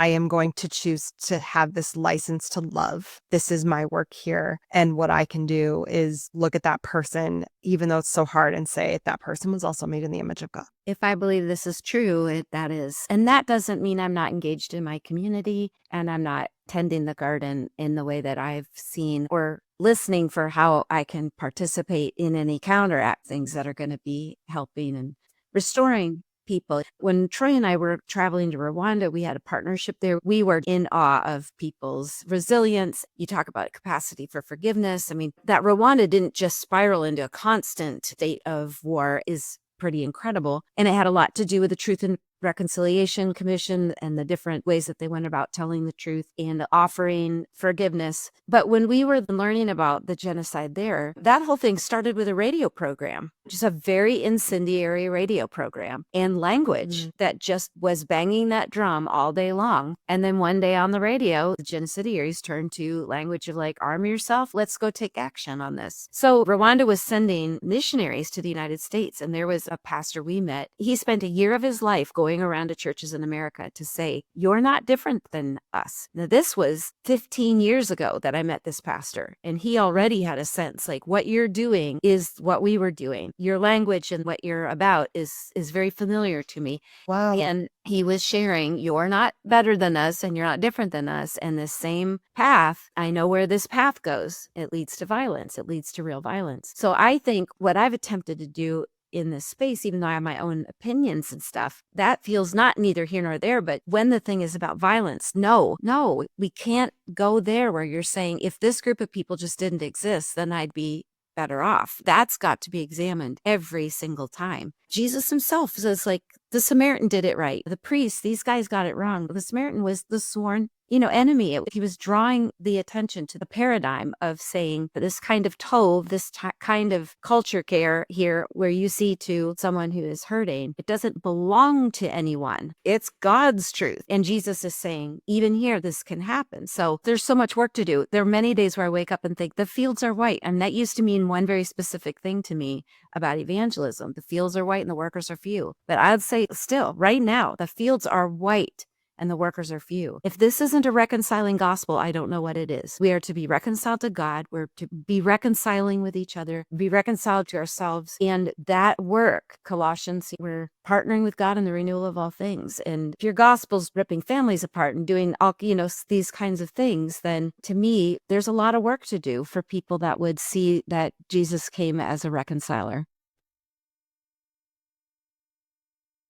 I am going to choose to have this license to love. This is my work here. And what I can do is look at that person, even though it's so hard, and say that person was also made in the image of God. If I believe this is true, that is. And that doesn't mean I'm not engaged in my community and I'm not tending the garden in the way that I've seen or listening for how I can participate in any counteract things that are going to be helping and restoring people. When Troy and I were traveling to Rwanda, we had a partnership there. We were in awe of people's resilience. You talk about capacity for forgiveness. I mean, that Rwanda didn't just spiral into a constant state of war is pretty incredible. And it had a lot to do with the Truth and Reconciliation Commission and the different ways that they went about telling the truth and offering forgiveness. But when we were learning about the genocide there, that whole thing started with a radio program, just a very incendiary radio program and language that just was banging that drum all day long. And then one day on the radio, the genocidaries turned to language of like, arm yourself, let's go take action on this. So Rwanda was sending missionaries to the United States. And there was a pastor we met. He spent a year of his life going around to churches in America to say, you're not different than us. Now, this was 15 years ago that I met this pastor, and he already had a sense like what you're doing is what we were doing. Your language and what you're about is very familiar to me. Wow. And he was sharing, you're not better than us and you're not different than us. And this same path, I know where this path goes. It leads to violence. It leads to real violence. So I think what I've attempted to do in this space, even though I have my own opinions and stuff, that feels not neither here nor there. But when the thing is about violence, no, we can't go there where you're saying, if this group of people just didn't exist, then I'd be better off. That's got to be examined every single time. Jesus himself says, like, the Samaritan did it right. The priest, these guys got it wrong. The Samaritan was the sworn enemy. He was drawing the attention to the paradigm of saying this kind of tov, this kind of culture care here, where you see to someone who is hurting, it doesn't belong to anyone. It's God's truth. And Jesus is saying, even here, this can happen. So there's so much work to do. There are many days where I wake up and think the fields are white. And that used to mean one very specific thing to me about evangelism. The fields are white and the workers are few. But I'd say still, right now, the fields are white and the workers are few. If this isn't a reconciling gospel, I don't know what it is. We are to be reconciled to God. We're to be reconciling with each other, be reconciled to ourselves. And that work, Colossians, we're partnering with God in the renewal of all things. And if your gospel's ripping families apart and doing all, these kinds of things, then to me, there's a lot of work to do for people that would see that Jesus came as a reconciler.